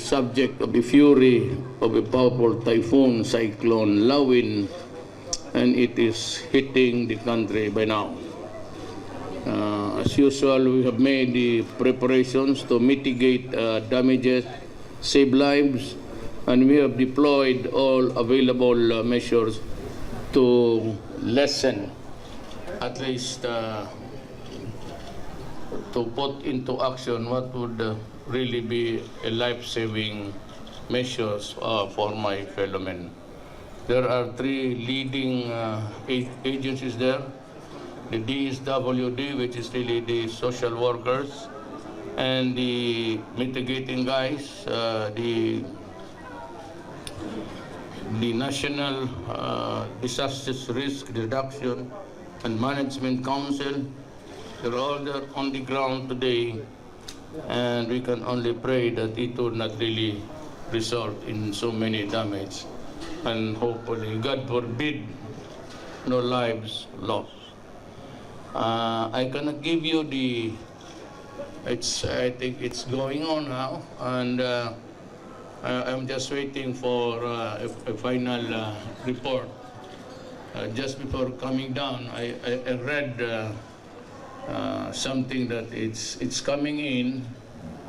subject of the fury of a powerful typhoon cyclone Lawin, and it is hitting the country by now. As usual, we have made the preparations to mitigate damages, save lives, and we have deployed all available measures to lessen, at least to put into action what would really be a life-saving measures for my fellow men. There are three leading agencies there. The DSWD, which is really the social workers, and the mitigating guys, the National Disasters Risk Reduction and Management Council. They're all there on the ground today, and we can only pray that it will not really result in so many damage, and hopefully, God forbid, no lives lost. I cannot give you the, I think it's going on now, and I'm just waiting for a final report. Just before coming down, I read something that it's coming in,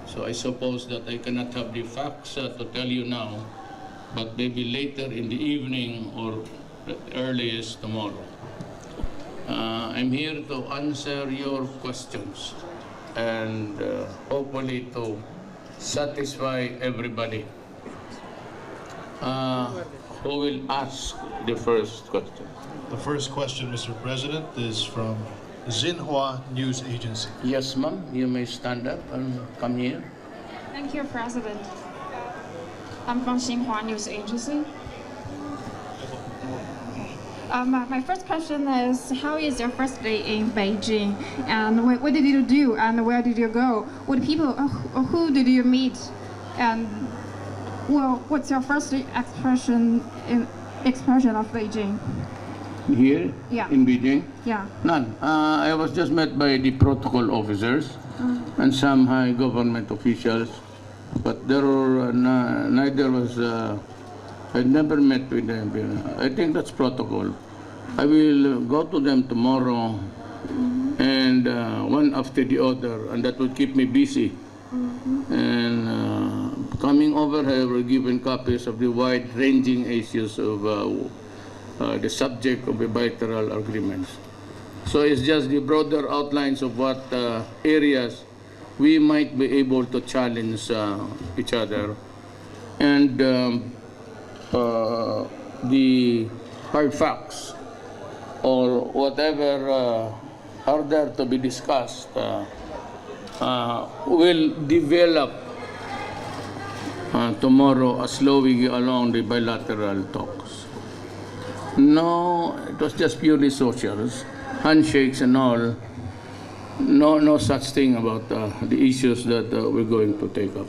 so I suppose that I cannot have the facts to tell you now, but maybe later in the evening or earliest tomorrow. I'm here to answer your questions and hopefully to satisfy everybody. Who will ask the first question? The first question, Mr. President, is from Xinhua News Agency. Yes, ma'am. You may stand up and come here. Thank you, President. I'm from Xinhua News Agency. My first question is, how is your first day in Beijing? And what did you do? And where did you go? What people, who did you meet? And well, what's your first expression of Beijing? Here? Yeah. In Beijing? Yeah. None. I was just met by the protocol officers and some high government officials, but there were neither was. I never met with them. I think that's protocol. I will go to them tomorrow, and one after the other, and that will keep me busy. And coming over here, we're given copies of the wide-ranging issues of the subject of the bilateral agreements. So it's just the broader outlines of what areas we might be able to challenge each other, and the hard facts or whatever are there to be discussed will develop tomorrow as we go along the bilateral talks. No, it was just purely socials, handshakes and all. No such thing about the issues that we're going to take up.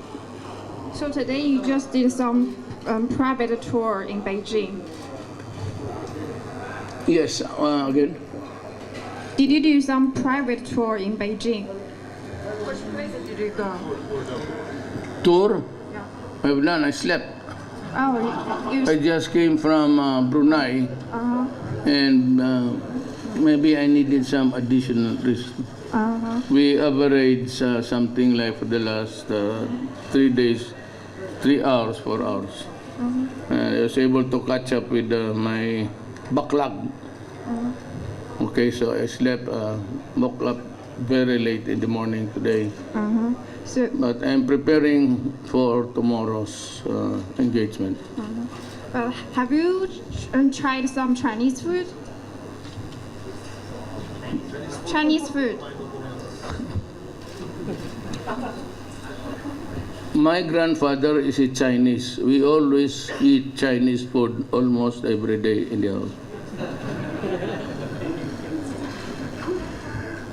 So today you just did some private tour in Beijing. Yes, again? Did you do some private tour in Beijing? Which places did you go? Tour? Yeah. I've done, I slept. Oh, I just came from Brunei, and maybe I needed some additional rest. We averaged something like for the last 3 days, 3 hours, 4 hours. I was able to catch up with my backlog. Okay, so I slept, woke up very late in the morning today. But I'm preparing for tomorrow's engagement. Have you tried some Chinese food? Chinese food. My grandfather is a Chinese. We always eat Chinese food almost every day in the house.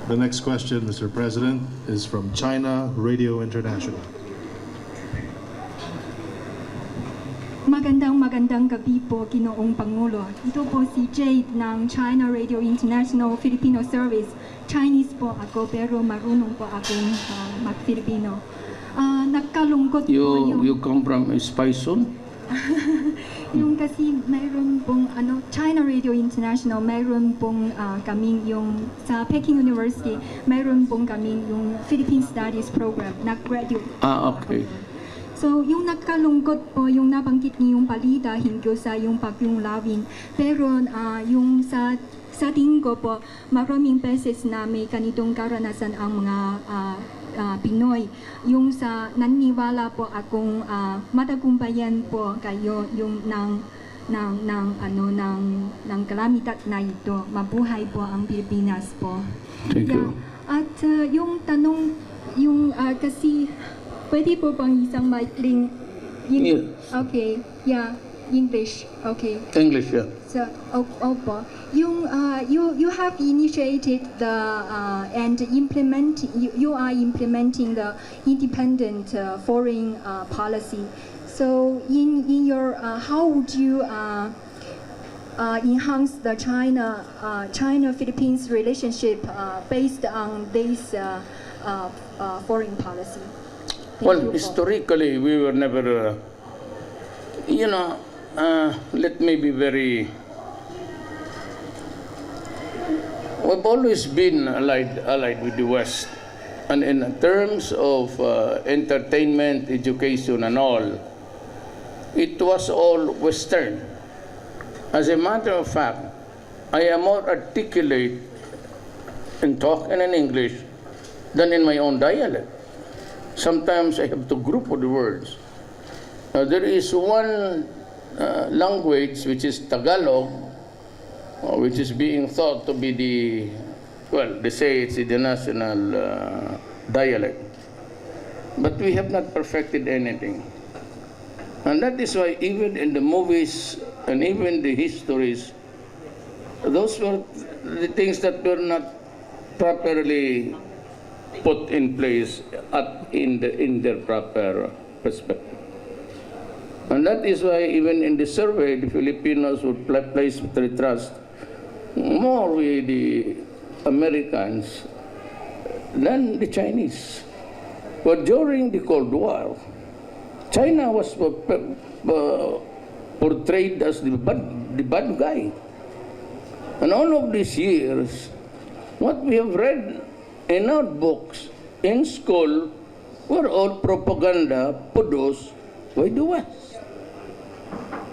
The next question, Mr. President, is from China Radio International. Magandang gabi po, Ginoong Pangulo. Ito po si Jade ng China Radio International Filipino Service. Chinese po ako, pero marunong po akong mag-Filipino. nagkalungkot po You come from a spy zone? yung kasi mayroon pong China Radio International, mayroon pong kaming yung sa Peking University, mayroon pong kaming yung Philippine Studies Program, nag-graduate. Okay. So, yung nagkalungkot po, yung nabanggit niyo yung balita hinggil sa yung Bagyong Lawin. Pero yung sa tingin ko po, maraming beses na may ganitong karanasan ang mga Pinoy. Yung sa naniniwala po akong matagumpayan po kayo yung ng kalamidad na ito. Mabuhay po ang Pilipinas po. Thank you. At yung tanong, yung kasi pwede po bang isang maikling Yeah. Okay, yeah, English. Okay. English, yeah. So, opo. Yung you have initiated the and you are implementing the independent foreign policy. So, in your how would you enhance the China-Philippines relationship based on this foreign policy? Well, historically, we were never, let me be very, we've always been allied with the West. And in terms of entertainment, education, and all, it was all Western. As a matter of fact, I am more articulate in talk and in English than in my own dialect. Sometimes I have to group of the words. There is one language which is Tagalog, which is being thought to be they say it's the national dialect. But we have not perfected anything. And that is why even in the movies and even the histories, those were the things that were not properly put in place in their proper perspective. And that is why even in the survey, the Filipinos would place their trust more with the Americans than the Chinese. But during the Cold War, China was portrayed as the bad guy. And all of these years, what we have read in our books, in school, were all propaganda produced by the West.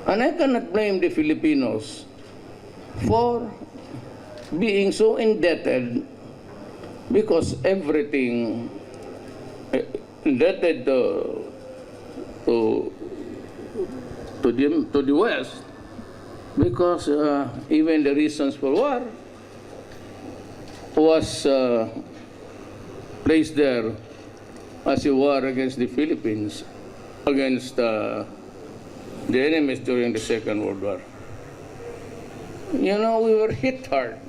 And I cannot blame the Filipinos for being so indebted because everything indebted to the West because even the reasons for war was placed there as a war against the Philippines, against the enemies during the Second World War. We were hit hard.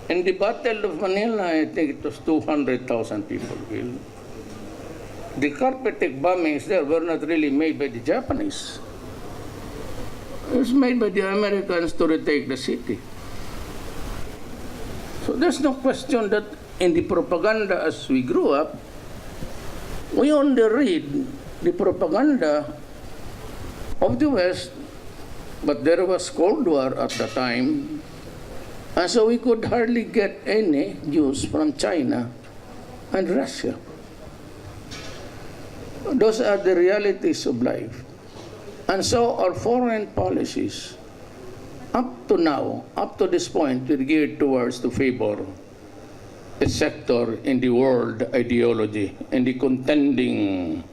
In the Battle of Manila, I think it was 200,000 people killed. The carpet bombings there were not really made by the Japanese. It was made by the Americans to retake the city. So there's no question that in the propaganda as we grew up, we only read the propaganda of the West, but there was Cold War at the time, and so we could hardly get any news from China and Russia. Those are the realities of life. And so our foreign policies, up to now, up to this point, we're geared towards to favor a sector in the world ideology and the contending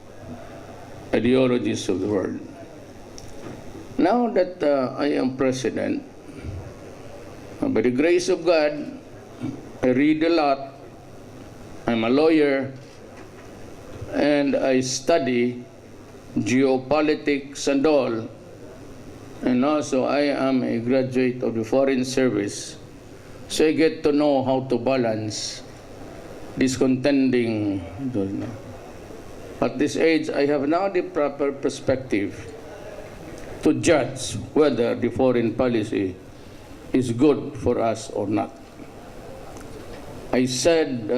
ideologies of the world. Now that I am president, by the grace of God, I read a lot, I'm a lawyer, and I study geopolitics and all, and also I am a graduate of the Foreign Service, so I get to know how to balance this contending. At this age, I have now the proper perspective to judge whether the foreign policy is good for us or not. I said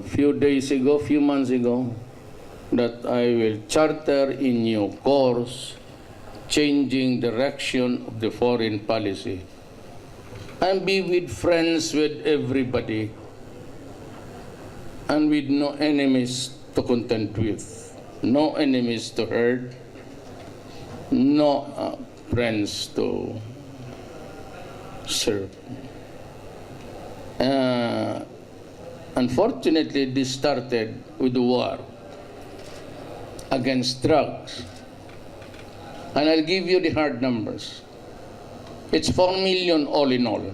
few months ago, that I will charter a new course, changing direction of the foreign policy, and be with friends with everybody, and with no enemies to contend with, no enemies to hurt, no friends to serve. Unfortunately, this started with the war against drugs. And I'll give you the hard numbers. It's 4 million all in all.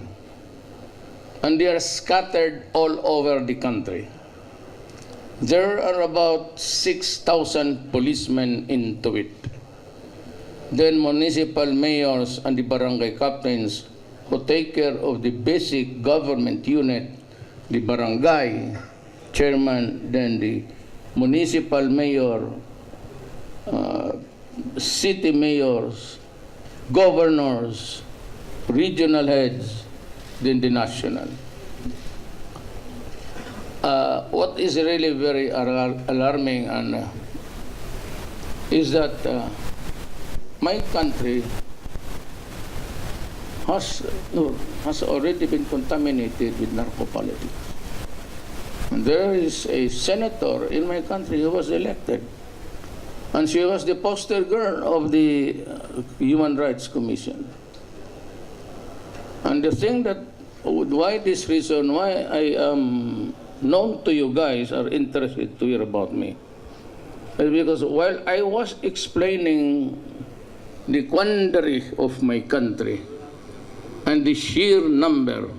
And they are scattered all over the country. There are about 6,000 policemen into it. Then municipal mayors and the barangay captains who take care of the basic government unit, the barangay chairman, then the municipal mayor, city mayors, governors, regional heads, then the national. What is really very alarming and is that my country has already been contaminated with narco-politics. And there is a senator in my country who was elected, and she was the poster girl of the Human Rights Commission. And the thing that, why this reason, why I am known to you guys, are interested to hear about me, is because while I was explaining the quandary of my country, and the sheer number,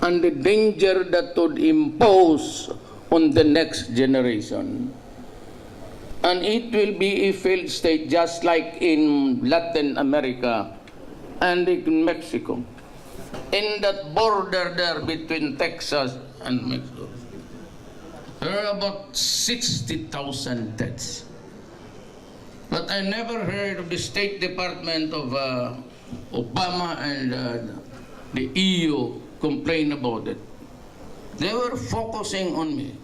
and the danger that would impose on the next generation. And it will be a failed state just like in Latin America and in Mexico. In that border there between Texas and Mexico, there are about 60,000 deaths. But I never heard of the State Department of Obama and the EU complain about it. They were focusing on me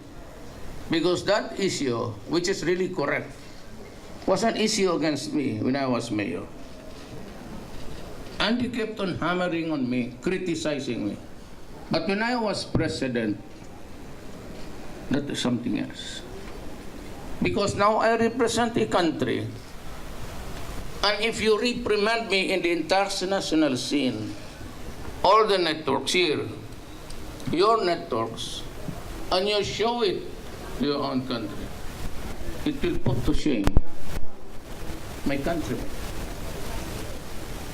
because that issue, which is really correct, was an issue against me when I was mayor. And they kept on hammering on me, criticizing me. But when I was president, that is something else. Because now I represent a country. And if you reprimand me in the international scene, all the networks here, your networks, and you show it to your own country, it will put to shame my country.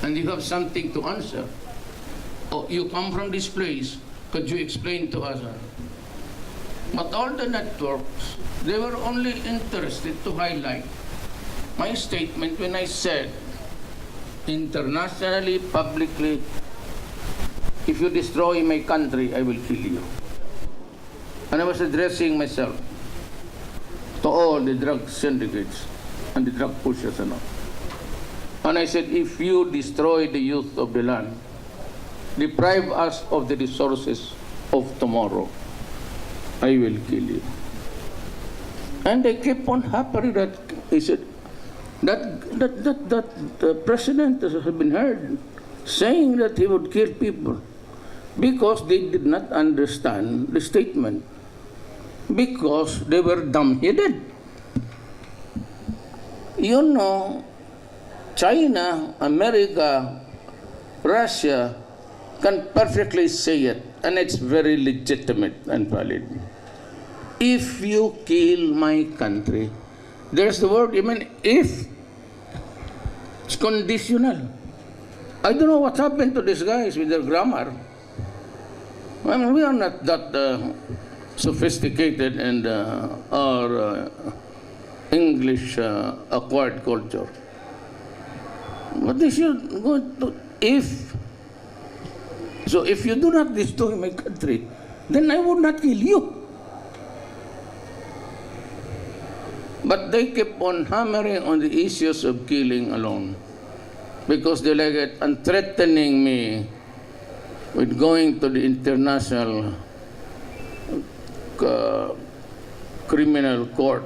And you have something to answer. Oh, you come from this place, could you explain to us? But all the networks, they were only interested to highlight my statement when I said, internationally, publicly, if you destroy my country, I will kill you. And I was addressing myself to all the drug syndicates and the drug pushers and all. And I said, if you destroy the youth of the land, deprive us of the resources of tomorrow, I will kill you. And they kept on happy that he said, that the president has been heard saying that he would kill people because they did not understand the statement, because they were dumb-headed. You know, China, America, Russia can perfectly say it, and it's very legitimate and valid. If you kill my country, there's the word, even if, it's conditional. I don't know what happened to these guys with their grammar. I mean, we are not that sophisticated and our English acquired culture. But they should go to if. So if you do not destroy my country, then I would not kill you. But they kept on hammering on the issues of killing alone, because they like it and threatening me with going to the international criminal court.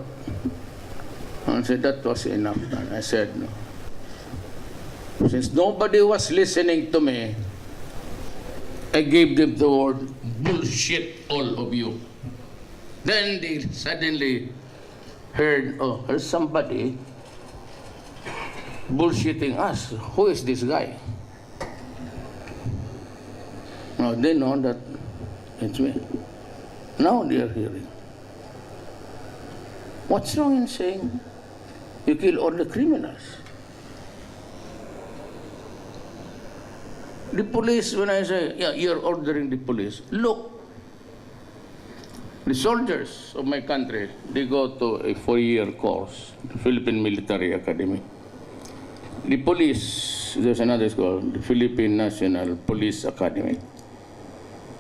And said that was enough. And I said, no. Since nobody was listening to me, I gave them the word, bullshit, all of you. Then they suddenly heard, oh, here's somebody bullshitting us. Who is this guy? Now they know that it's me. Now they are hearing. What's wrong in saying you kill all the criminals? The police, when I say, yeah, you're ordering the police, look, the soldiers of my country, they go to a 4-year course, the Philippine Military Academy. The police, there's another school, the Philippine National Police Academy.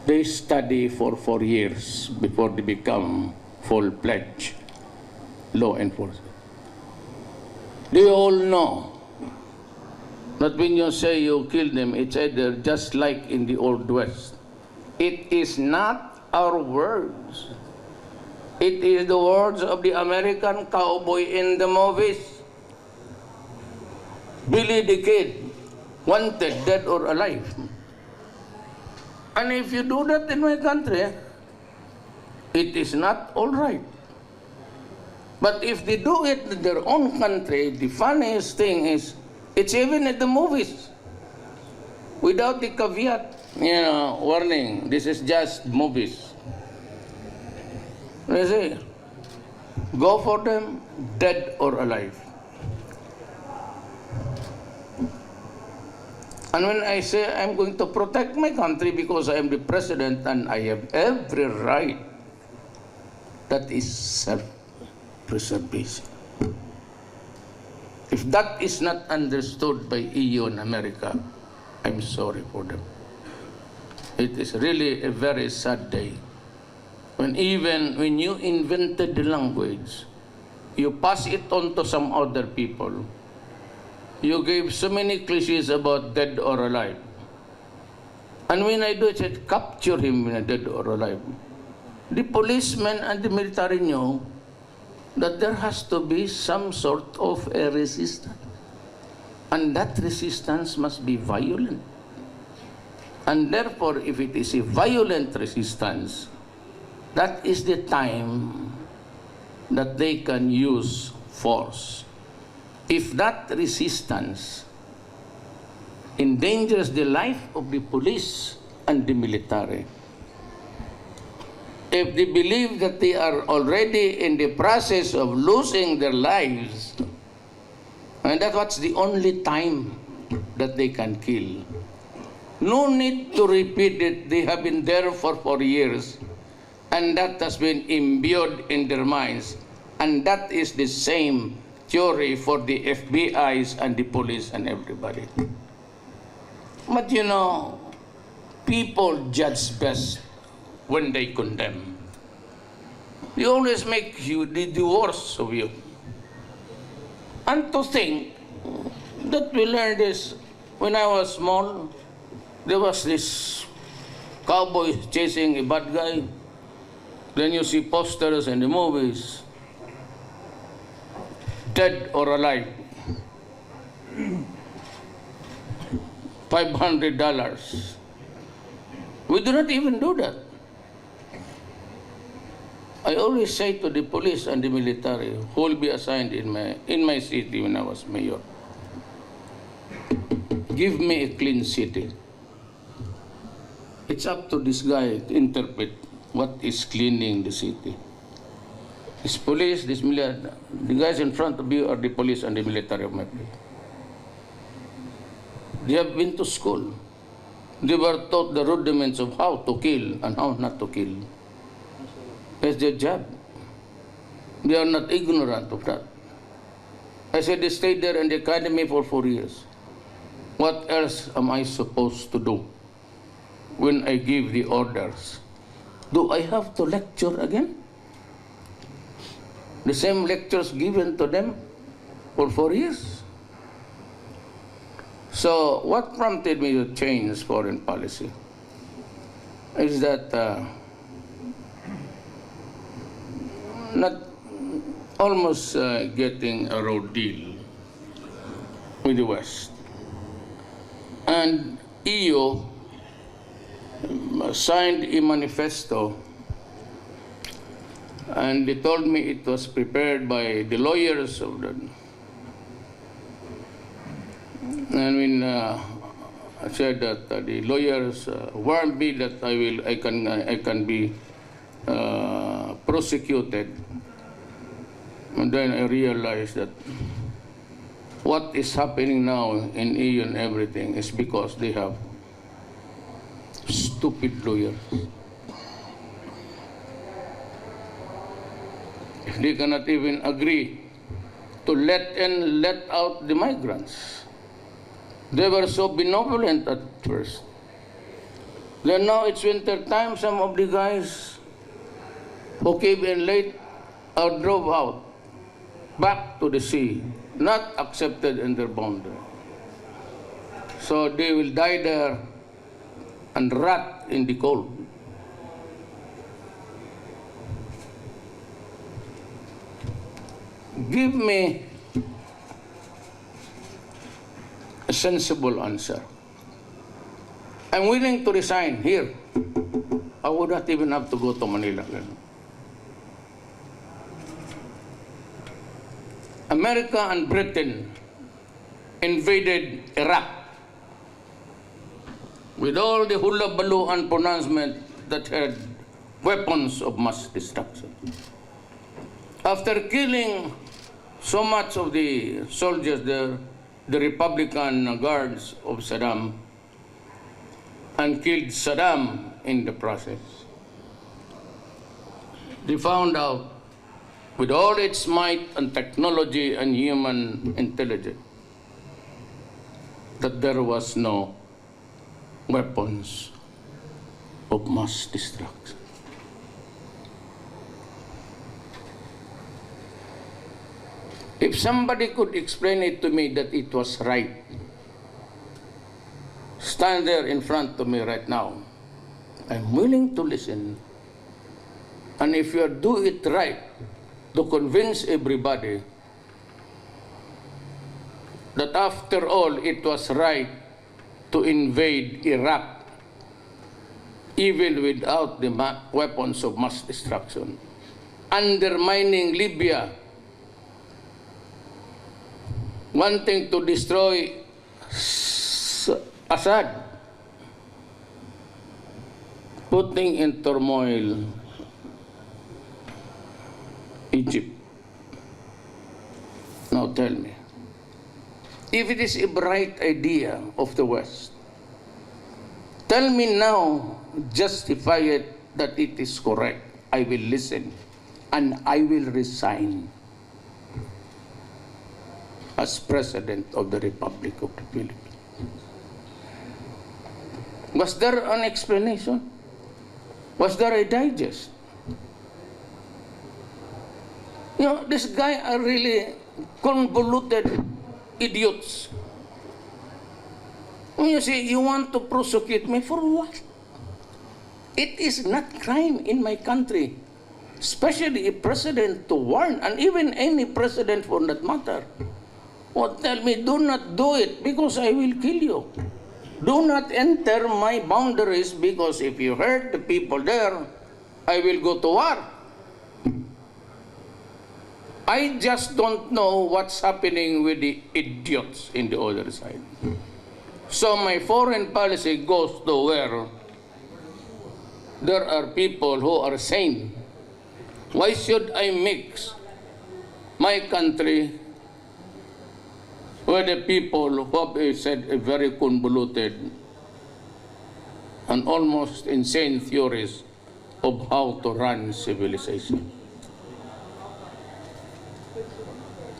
They study for 4 years before they become full-fledged law enforcement. Do you all know that when you say you kill them, it's either just like in the Old West. It is not our words. It is the words of the American cowboy in the movies. Billy the Kid, wanted, dead or alive. And if you do that in my country, it is not all right. But if they do it in their own country, the funniest thing is, it's even at the movies. Without the caveat, warning, this is just movies. They say, go for them, dead or alive. And when I say I'm going to protect my country because I am the president and I have every right, that is self-preservation. If that is not understood by EU and America, I'm sorry for them. It is really a very sad day. When you invented the language, you pass it on to some other people. You gave so many cliches about dead or alive. And when I do it, I said, capture him when dead or alive. The policemen and the military knew that there has to be some sort of a resistance. And that resistance must be violent. And therefore, if it is a violent resistance, that is the time that they can use force. If that resistance endangers the life of the police and the military, if they believe that they are already in the process of losing their lives, and that's the only time that they can kill. No need to repeat it. They have been there for 4 years, and that has been imbued in their minds. And that is the same theory for the FBIs and the police and everybody. But people judge best when they condemn. They always make you the worst of you. And to think that we learned this when I was small, there was this cowboy chasing a bad guy. Then you see posters in the movies, dead or alive, $500. We do not even do that. I always say to the police and the military who will be assigned in my city when I was mayor, give me a clean city. It's up to this guy to interpret what is cleaning the city. This police, this military, the guys in front of you are the police and the military of my place. They have been to school. They were taught the rudiments of how to kill and how not to kill. It's their job. They are not ignorant of that. I said they stayed there in the academy for 4 years. What else am I supposed to do when I give the orders? Do I have to lecture again? The same lectures given to them for 4 years? So what prompted me to change foreign policy is that not almost getting a road deal with the West. And EU signed a manifesto, and they told me it was prepared by the lawyers of the. I mean, I said that the lawyers warned me that I can be prosecuted, and then I realized that what is happening now in EU and everything is because they have stupid lawyers. If they cannot even agree to let in, let out the migrants. They were so benevolent at first. Then now it's winter time, some of the guys who came in late or drove out back to the sea, not accepted in their boundary. So they will die there and rot in the cold. Give me a sensible answer. I'm willing to resign here. I would not even have to go to Manila. America and Britain invaded Iraq with all the hullabaloo and pronouncement that had weapons of mass destruction. After killing so much of the soldiers there, the Republican guards of Saddam, and killed Saddam in the process, they found out, with all its might and technology and human intelligence, that there was no weapons of mass destruction. If somebody could explain it to me that it was right, stand there in front of me right now. I'm willing to listen. And if you do it right, to convince everybody that after all it was right to invade Iraq, even without the weapons of mass destruction, undermining Libya, wanting to destroy Assad, putting in turmoil Egypt. Now tell me, if it is a bright idea of the West, tell me now, justify it that it is correct. I will listen and I will resign as President of the Republic of the Philippines. Was there an explanation? Was there a digest? You know, this guy are really convoluted idiots. When you say, you want to prosecute me for what? It is not crime in my country, especially a president to warn, and even any president for that matter, or tell me, do not do it because I will kill you. Do not enter my boundaries because if you hurt the people there, I will go to war. I just don't know what's happening with the idiots in the other side. So my foreign policy goes to where there are people who are sane. Why should I mix my country with the people who have said a very convoluted and almost insane theories of how to run civilization?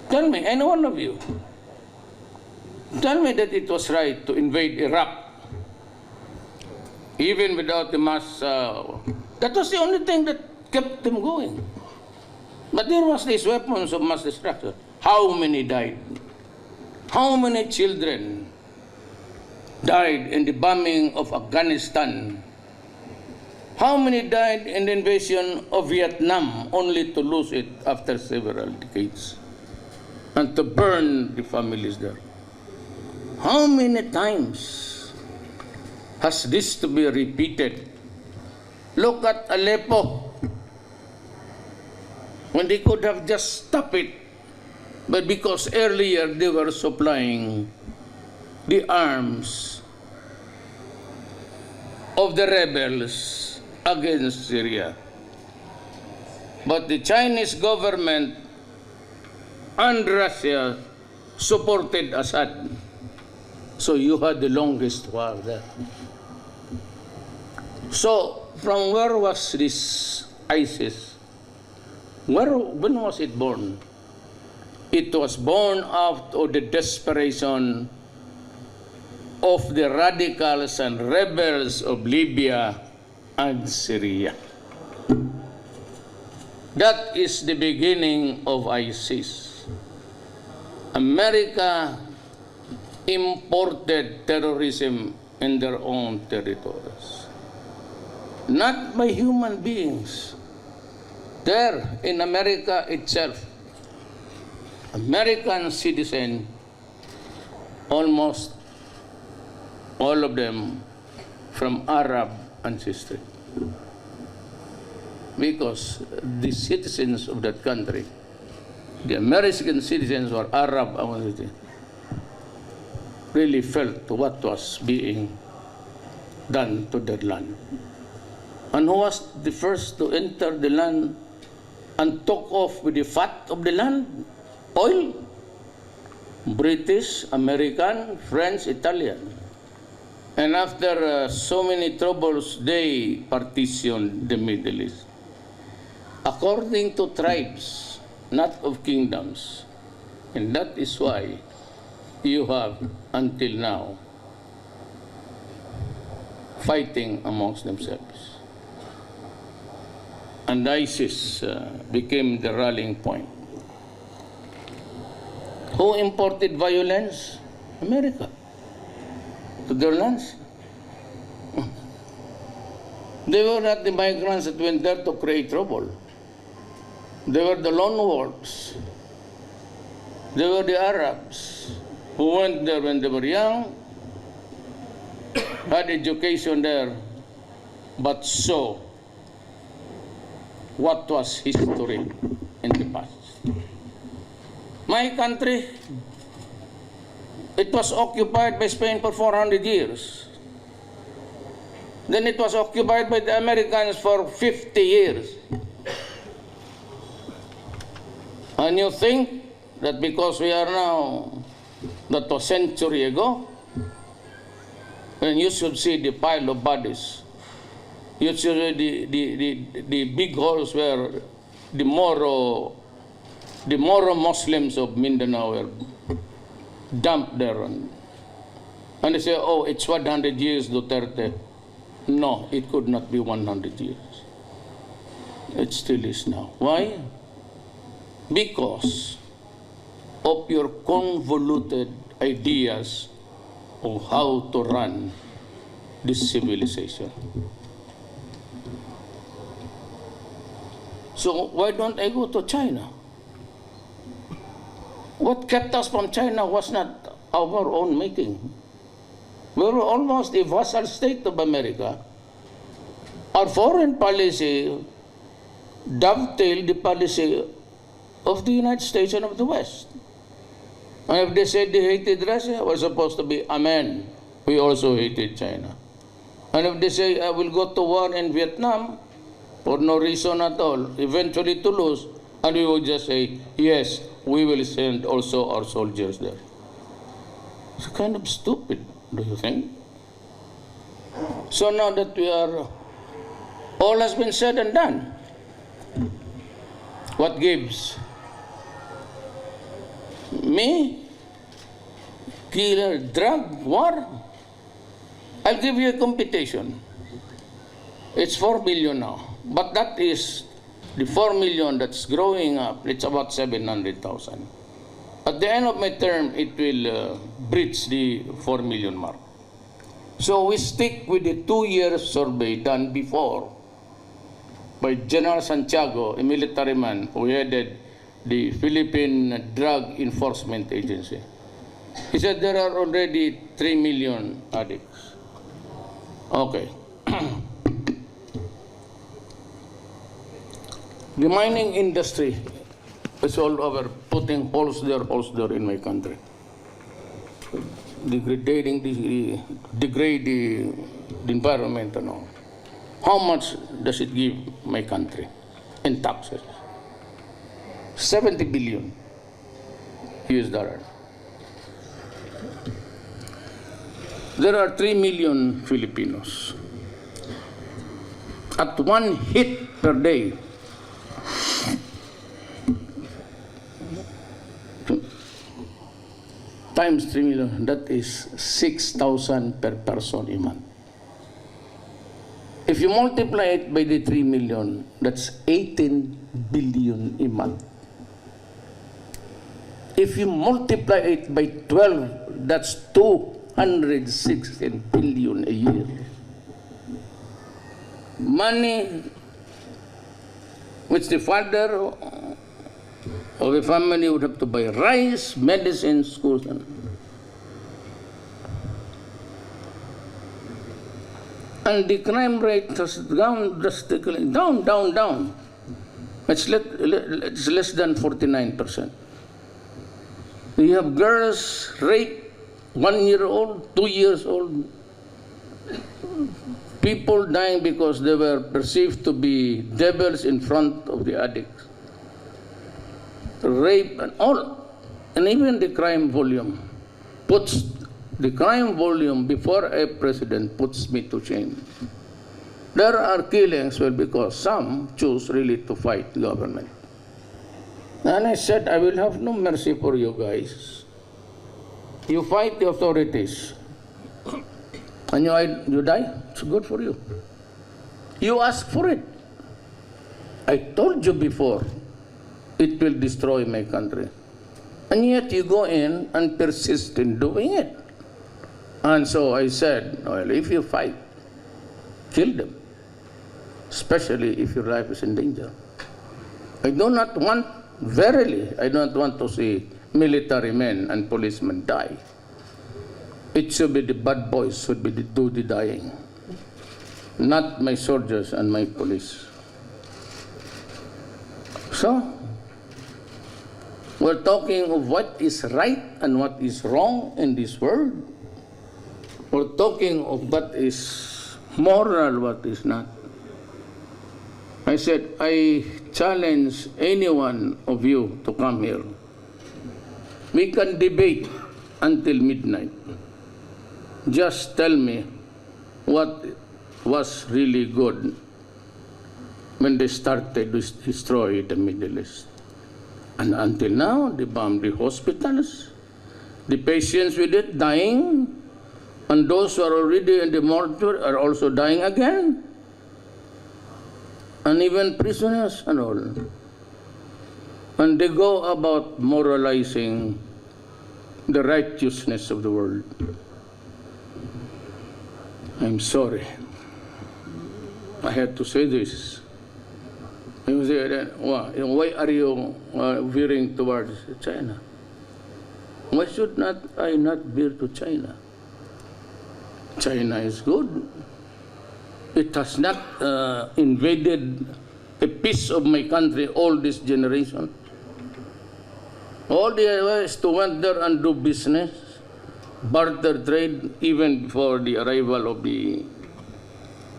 Tell me, any one of you, tell me that it was right to invade Iraq, even without the mass. That was the only thing that kept them going. But there was these weapons of mass destruction. How many died? How many children died in the bombing of Afghanistan? How many died in the invasion of Vietnam only to lose it after several decades and to burn the families there? How many times has this to be repeated? Look at Aleppo, when they could have just stopped it, but because earlier they were supplying the arms of the rebels against Syria. But the Chinese government and Russia supported Assad. So you had the longest war there. So from where was this ISIS? When was it born? It was born out of the desperation of the radicals and rebels of Libya and Syria. That is the beginning of ISIS. America imported terrorism in their own territories, not by human beings. There in America itself, American citizens, almost all of them from Arab ancestry, because the citizens of that country, the American citizens or Arab ancestry, really felt what was being done to their land. And who was the first to enter the land and took off with the fat of the land? Oil. British, American, French, Italian. And after so many troubles, they partitioned the Middle East according to tribes, not of kingdoms. And that is why you have, until now, fighting amongst themselves. And ISIS became the rallying point. Who imported violence? America. To their lands. They were not the migrants that went there to create trouble. They were the lone wolves. They were the Arabs who went there when they were young, had education there, but saw what was history in the past. My country, it was occupied by Spain for 400 years. Then it was occupied by the Americans for 50 years. And you think that because we are now, that was a century ago, when you should see the pile of bodies, you should see the big holes where the Moro Muslims of Mindanao were dumped there. And they say, oh, it's 100 years, Duterte. No, it could not be 100 years. It still is now. Why? Because of your convoluted ideas of how to run this civilization. So why don't I go to China? What kept us from China was not our own making. We were almost a vassal state of America. Our foreign policy dovetailed the policy of the United States and of the West. And if they said they hated Russia, we're supposed to be, amen. We also hated China. And if they say, I will go to war in Vietnam, for no reason at all, eventually to lose, and we would just say, yes, we will send also our soldiers there. It's kind of stupid, do you think? So now that we are, all has been said and done, what gives? Me? Killer, drug, war? I'll give you a computation. It's 4 billion now, but that is the 4 million that's growing up. It's about 700,000. At the end of my term, it will breach the 4 million mark. So we stick with the 2-year survey done before by General Santiago, a military man who headed the Philippine Drug Enforcement Agency. He said there are already 3 million addicts. Okay. The mining industry is all over putting holes there in my country. Degrade the environment and all. How much does it give my country in taxes? 70 billion US dollars. There are 3 million Filipinos. At one hit per day, times 3 million, that is 6,000 per person a month. If you multiply it by the 3 million, that's 18 billion a month. If you multiply it by 12, that's 216 billion a year. Money which the father of a family would have to buy rice, medicine, schools. And the crime rate has gone drastically, down. It's less than 49%. We have girls raped, 1 year old, 2 years old. People dying because they were perceived to be devils in front of the addicts. Rape and all, and even the crime volume puts the crime volume before a president puts me to shame. There are killings, well, because some choose really to fight the government. And I said, I will have no mercy for you guys. You fight the authorities, and you die, it's good for you. You ask for it. I told you before, it will destroy my country. And yet you go in and persist in doing it. And so I said, well, if you fight, kill them, especially if your life is in danger. I do not want, verily, I don't want to see military men and policemen die. It should be the bad boys should be do the dying, not my soldiers and my police. So, we're talking of what is right and what is wrong in this world. We're talking of what is moral, what is not. I said, I challenge any one of you to come here. We can debate until midnight. Just tell me what was really good when they started to destroy the Middle East. And until now, they bombed the hospitals, the patients with it dying, and those who are already in the mortuary are also dying again, and even prisoners and all. And they go about moralizing the righteousness of the world. I'm sorry. I had to say this. You say, why are you veering towards China? Why should not I not veer to China? China is good. It has not invaded a piece of my country all this generation. All the idea is to went there and do business, barter trade, even before the arrival of the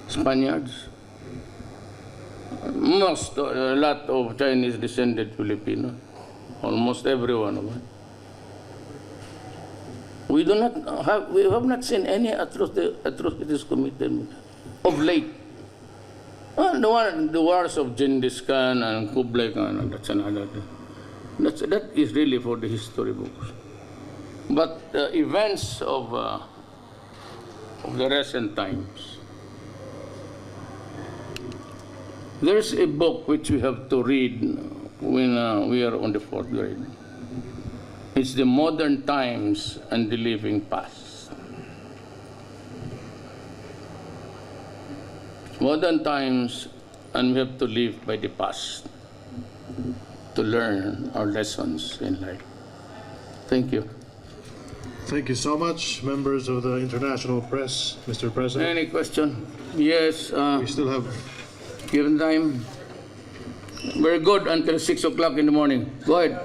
Spaniards. A lot of Chinese descended Filipino, almost everyone of them. We have not seen any atrocities committed of late. The wars of Genghis Khan and Kublai Khan, that's another thing. That is really for the history books. But the events of the recent times, there's a book which we have to read when we are on the 4th grade. It's The Modern Times and the Living Past. Modern times and we have to live by the past to learn our lessons in life. Thank you. Thank you so much, members of the international press, Mr. President. Any question? Yes, We still have given time. We're good until 6 o'clock in the morning. Go ahead.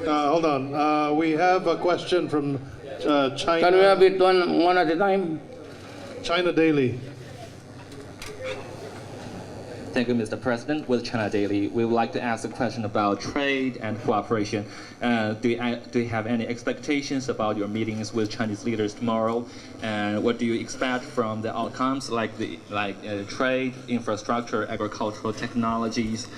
hold on. We have a question from China. Can we have it one at a time? China Daily. Thank you, Mr. President. With China Daily, we would like to ask a question about trade and cooperation. Do you have any expectations about your meetings with Chinese leaders tomorrow? And what do you expect from the outcomes, like trade, infrastructure, agricultural technologies,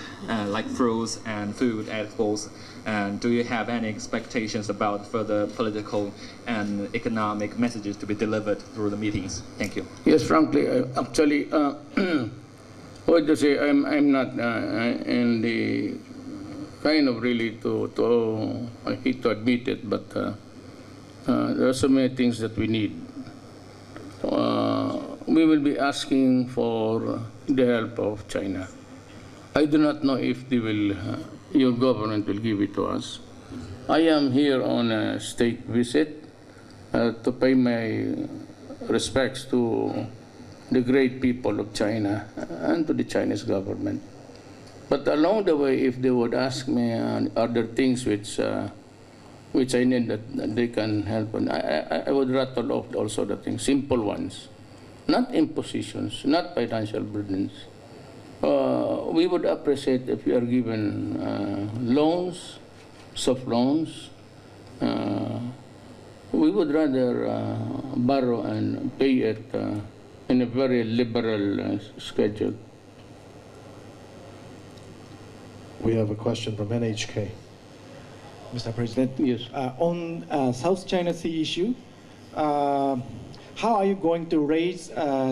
like fruits and food exports? And do you have any expectations about further political and economic messages to be delivered through the meetings? Thank you. Yes, frankly, actually, what to say, I'm not in the kind of really to I hate to admit it, but there are so many things that we need. We will be asking for the help of China. I do not know if they will, your government will give it to us. I am here on a state visit to pay my respects to the great people of China and to the Chinese government. But along the way, if they would ask me other things which I need that they can help, and I would rattle off also the things, simple ones, not impositions, not financial burdens. We would appreciate if you are given loans, soft loans. We would rather borrow and pay it in a very liberal schedule. We have a question from NHK. Mr. President, Yes. On South China Sea issue, how are you going to raise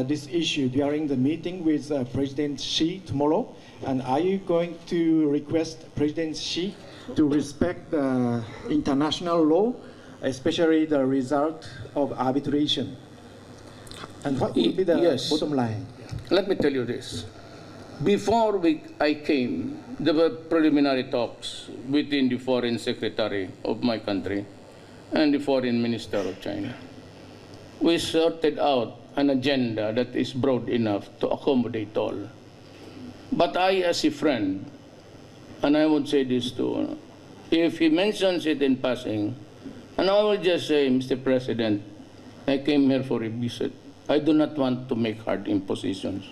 this issue during the meeting with President Xi tomorrow? And are you going to request President Xi to respect the international law, especially the result of arbitration? And what will be the Yes. bottom line? Let me tell you this. Before I came, there were preliminary talks between the foreign secretary of my country and the foreign minister of China. We sorted out an agenda that is broad enough to accommodate all. But I, as a friend, and I would say this too, if he mentions it in passing, and I will just say, Mr. President, I came here for a visit. I do not want to make hard impositions.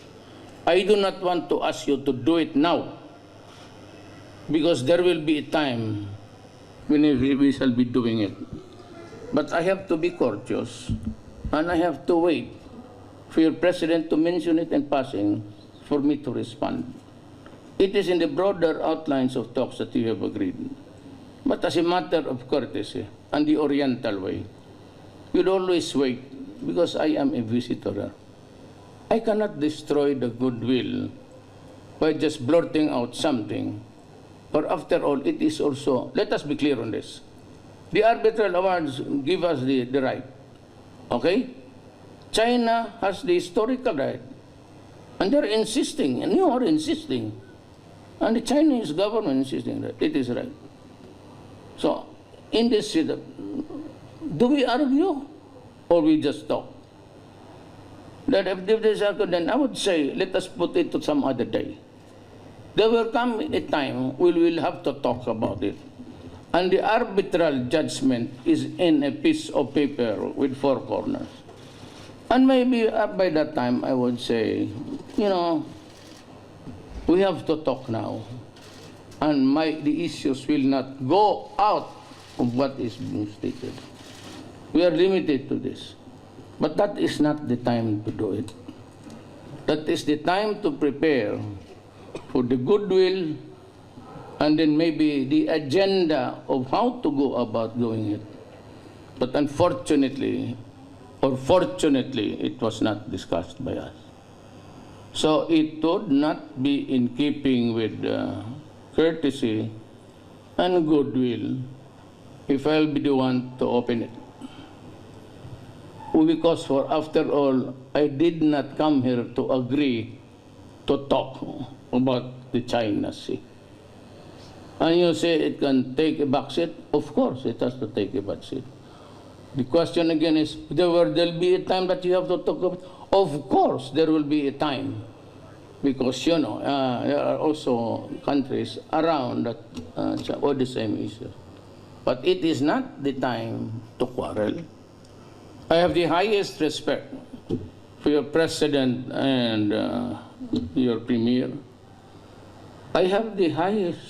I do not want to ask you to do it now, because there will be a time when we shall be doing it. But I have to be courteous, and I have to wait for your president to mention it in passing for me to respond. It is in the broader outlines of talks that you have agreed. But as a matter of courtesy and the Oriental way, you'd always wait, because I am a visitor. I cannot destroy the goodwill by just blurting out something. For after all, it is also, let us be clear on this. The arbitral awards give us the right. Okay? China has the historical right. And they're insisting, and you are insisting. And the Chinese government insisting that it is right. So, in this setup, do we argue or we just talk? That if this is, then I would say, let us put it to some other day. There will come a time we will have to talk about it. And the arbitral judgment is in a piece of paper with four corners. And maybe by that time I would say, you know, we have to talk now. And the issues will not go out of what is being stated. We are limited to this. But that is not the time to do it. That is the time to prepare for the goodwill and then maybe the agenda of how to go about doing it. But unfortunately, or fortunately, it was not discussed by us. So it would not be in keeping with courtesy and goodwill if I'll be the one to open it. Because for after all, I did not come here to agree to talk about the China Sea. And you say it can take a backseat? Of course, it has to take a backseat. The question again is, there will be a time that you have to talk about? Of course, there will be a time. Because, you know, there are also countries around that all the same issue. But it is not the time to quarrel. I have the highest respect for your president and your premier. I have the highest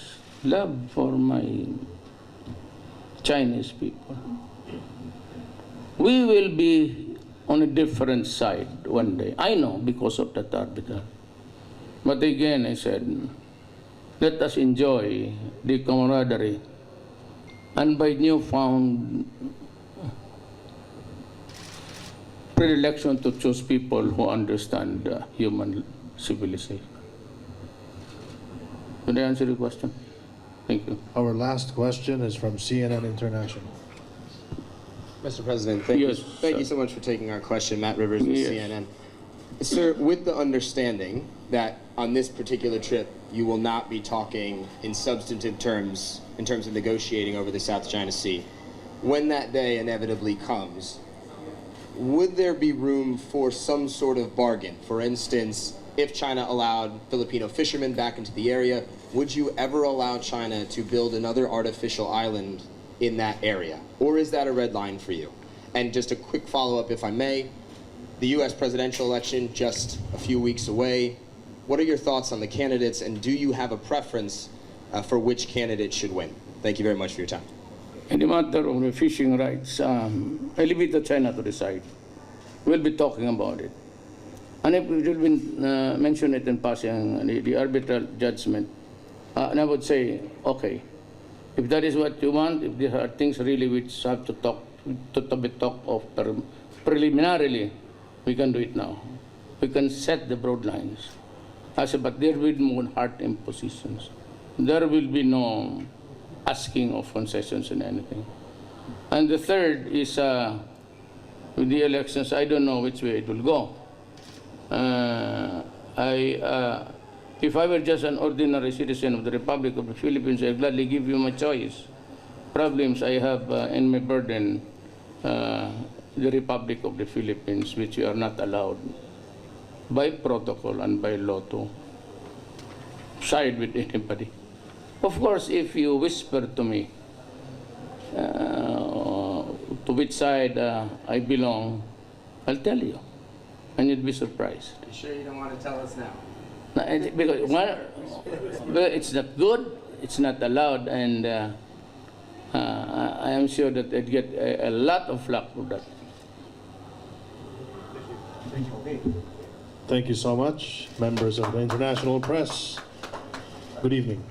love for my Chinese people. We will be on a different side one day. I know because of that article. But again, I said, let us enjoy the camaraderie and by newfound predilection to choose people who understand human civilization. Did I answer your question? Thank you. Our last question is from CNN International. Mr. President, thank you so much for taking our question. Matt Rivers with Yes. CNN. Sir, with the understanding that on this particular trip you will not be talking in substantive terms in terms of negotiating over the South China Sea, when that day inevitably comes, would there be room for some sort of bargain? For instance, if China allowed Filipino fishermen back into the area, would you ever allow China to build another artificial island in that area? Or is that a red line for you? And just a quick follow-up, if I may, the U.S. presidential election just a few weeks away. What are your thoughts on the candidates, and do you have a preference for which candidate should win? Thank you very much for your time. In the matter of the fishing rights, I leave it to China to decide. We'll be talking about it. And if we will mention it in passing, the arbitral judgment, and I would say, okay, if that is what you want, if there are things really which have to be talked of preliminarily, we can do it now. We can set the broad lines. I said, but there will be no hard impositions. There will be no asking of concessions and anything. And the third is with the elections, I don't know which way it will go. If I were just an ordinary citizen of the Republic of the Philippines, I'd gladly give you my choice. Problems I have in my burden, the Republic of the Philippines, which you are not allowed by protocol and by law to side with anybody. Of course, if you whisper to me to which side I belong, I'll tell you, and you'd be surprised. You sure you don't want to tell us now? Because it's not good, it's not allowed, and I am sure that I'd get a lot of flack for that. Thank you so much, members of the international press. Good evening.